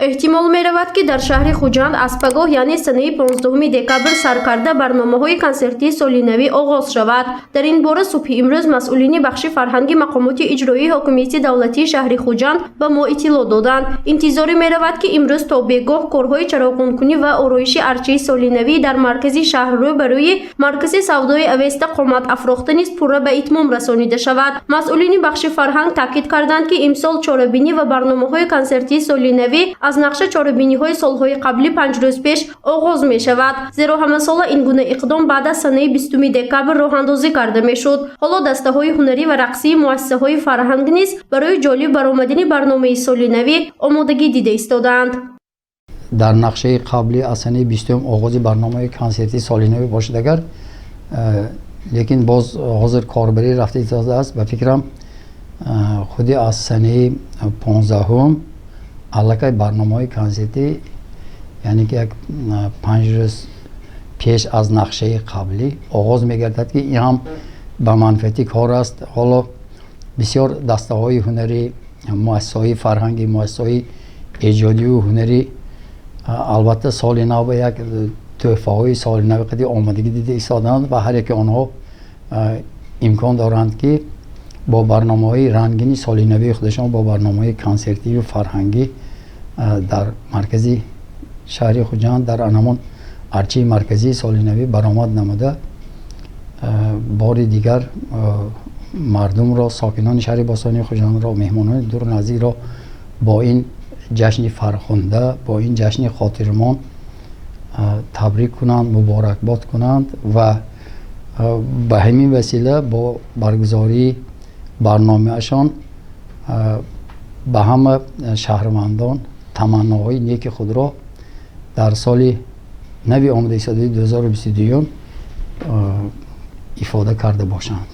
احتمال می‌رود که در شهر خوجند از پگاه یعنی سنه 15 دکبر سرکرده برنامه‌های کنسرتی سولینوی آغاز شود. در این باره صبح امروز مسئولین بخش فرهنگی مقامات اجرایی حاکمیت دولتی شهر خوجند به ما اطلاع دادند. انتظار می‌رود که امروز تا بگاه کارهای چراغان‌کنی و آرایشی ارچه سولینوی در مرکز شهر رو برای مرکز سودای اوست قامت افراخته نیز پورا به اتمام رسانیده شود. مسئولین بخش فرهنگ تاکید کردند که امسال چاره‌بینی و برنامه‌های کنسرتی سولینوی از نقشه چاره‌بینی‌های سال‌های قبلی 5 روز پیش آغاز می‌شود. زیرا همه سال این گونه اقدام بعد از سنه 20 دکبر راه‌اندازی کرده می‌شد. حالا دسته‌های هنری و رقصی مؤسسه‌های فرهنگ نیز برای جالب برآمدن برنامه سولینوی آمادگی دیده ایستادند. در نقشه قبلی از سنه 20 آغاز برنامه کنسرتی سولینوی باشد اگر لیکن باز حاضر کاربری رفته ایستاده است. به فکرم خودی از سنه 15 علاقه برنامه کنسرتی یعنی که 5 روز پیش از نقشه قبلی آغاز می‌گردد که این هم به منفعت کار است. حالا بسیار دسته‌های هنری، مؤسسه‌های فرهنگی، مؤسسه‌های ایجادی و هنری البته سالینو یک تحفه‌های سالینو قدی آمادگی دیده ایستادند و هر یک آنها امکان دارند که با برنامه‌های رنگین سالینوی خودشان با برنامه‌های کنسرتی و فرهنگی در مرکزی شهر خوجند در انمان ارچی مرکزی سالینوی برآمد نموده بار دیگر مردم را ساکنان شهر باستانی خوجند را مهمانان دور نزدیک را با این جشن فرخنده با این جشن خاطرمان تبریک کنند مبارکباد کنند و به همین وسیله با برگزاری برنامه‌شان به همه شهروندان تمناهای نیک خود را در سال نوی آمده ایستاده 2022 ifade کرده باشند.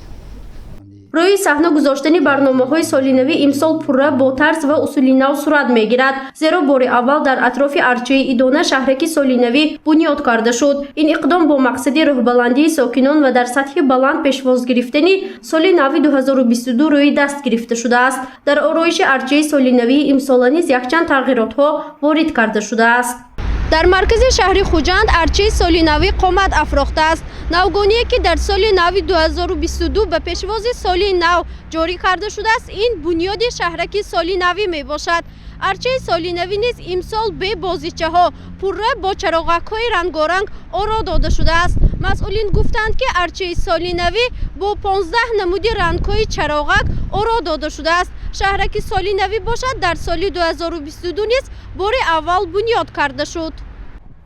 روی صحنه گذاشتن برنامه‌های سولینوی امسال پورا با طرز و اصول نو صورت می‌گیرد. زیرا بار اول در اطراف ارچه ایدانه شهرکی سولینوی بنیاد کرده شد. این اقدام با مقصد روح‌بلندی ساکنان و در سطح بلند پیشواز گرفتن سولینوی 2022 روی دست گرفته شده است. در آرایش ارچه سولینوی امسال نیز یکچند تغییرات‌ها وارد کرده شده است. در مرکز شهر خوجند ارچه سولینوی قامت افراخته است. نوگانی‌ای که در سال نو 2022 به پیشواز سال نو جاری کرده شده است این بنیاد شهرکی سولینوی می باشد. ارچه سولینوی نیز امسال به بازیچه‌ها پوره با چراغک‌های رنگارنگ آرا داده شده است. مسئولین گفتند که ارچه سولینوی با 15 نمود رنگ‌های چراغک آرا داده شده است. شهرکی سولینوی باشد در سال 2022 نیز بار اول بنیاد کرده شد.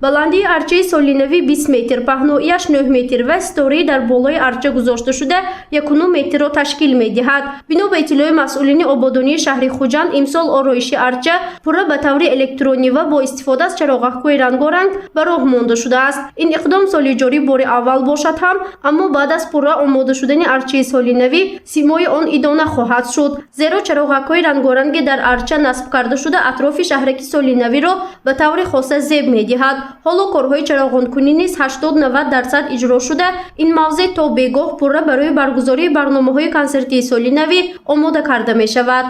بلندی ارچه سولینوی 20 متر، پهنایی‌اش 9 متر و استوری در بالای ارچه گذاشته شده 1.9 متر را تشکیل می‌دهد. بنا به اطلاع مسئولین آبادانی شهر خوجند امسال آرایش ارچه پورا به طور الکترونی و با استفاده از چراغک‌های رنگارنگ به راه مانده شده است. این اقدام سال جاری بار اول باشد هم اما بعد از پورا آماده شدن ارچه سولینوی سیمای آن ادامه خواهد شد. زیرا چراغک‌های رنگارنگ در ارچه نصب کرده شده اطراف شهرکی سولینوی را به طور خاص زیب می‌دهد. حالا کارهای چراغان‌کنی نیز 80-90% اجرا شده. این موضوع تا بگاه پورا برای برگزاری برنامه‌های کنسرتی سولینوی آماده کرده می شود.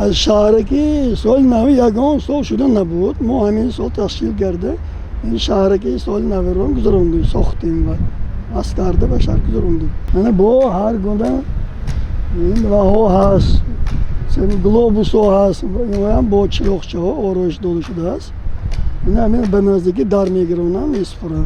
از شهرکی سولینوی یگان سال شده نبود. ما همین سال تشکیل کرده این شهرکی سولینوی رو گذراندیم ساختیم و از کرده به شهر گذراندیم. یعنی با هر گونه این راه هست گلوبوس ها هست و هم با چراغچه ها آرایش داده شده است. این به نزدیکی در میگرونم ایسپورا.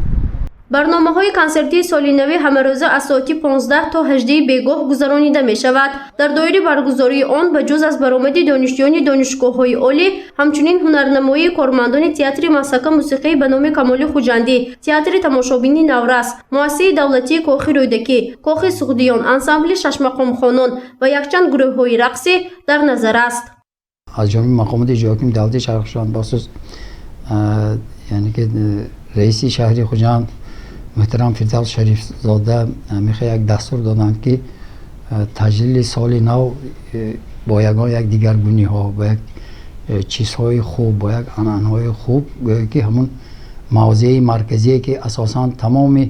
برنامه‌های کنسرتی سولینوی همه روزه از ساعت 15 تا 18 بگاه گذرانیده می شود. در دایره برگزاری آن به جز از برآمد دانشجویان دانشگاه‌های عالی همچنین هنرنمایی کارمندان تئاتر مسلک موسیقی به نام کمال خوجندی، تئاتر تماشابینی نورس، مؤسسه دولتی کاخ رودکی، کاخ سعودیان، انسامبل ششمقام خانان و یکچند گروه‌های رقصی در نظر است. از جمله مقامات اجرایی دولتی شهر خوجند بخصوص یعنی که رئیس شهر خوجند محترم فیضل شریف زاده میخواه یک دستور دادند که تجلیل سال نو با یک دیگرگونی ها با یک چیزهای خوب با یک عنعنهای خوب که همون موضوع مرکزی که اساساً تمام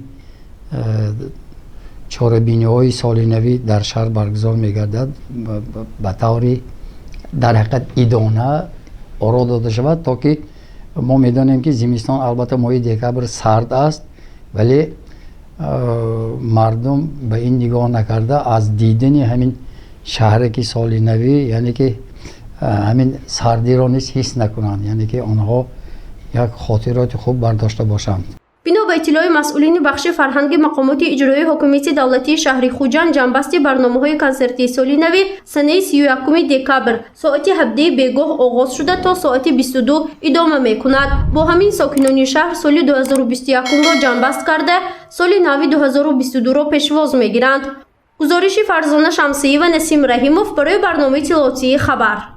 چاره‌بینی های سالینوی در شهر برگزار میگردد به طور در حقیقت ایدانه оро дода шавад, то ки мо медонем ки зимистон албатта моҳи декабр сард аст, вале мардум ба ин нигоҳ накарда аз дидани ҳамин шаҳраки солинавӣ, яъне ки ҳамин сардиро низ ҳис накунанд, яъне ки онҳо як хотироти хуб бардошта бошанд. бино ба иттилои масъулини бахши фарҳанги мақомоти иҷроии ҳокимияти давлатии шаҳри Хуҷанд ҷамъбасти барномаҳои консертии Солинавӣ санаи 31 декабр соати 17 бегоҳ оғоз шуда то соати 22 идома мекунад. бо ҳамин сокинони шаҳр соли 2021ро ҷамъбаст карда солинави 2022ро пешвоз мегиранд. гузориши Фарзона Шамсиева, Насимҷон Раҳимов барои барномаи тиловатии хабар.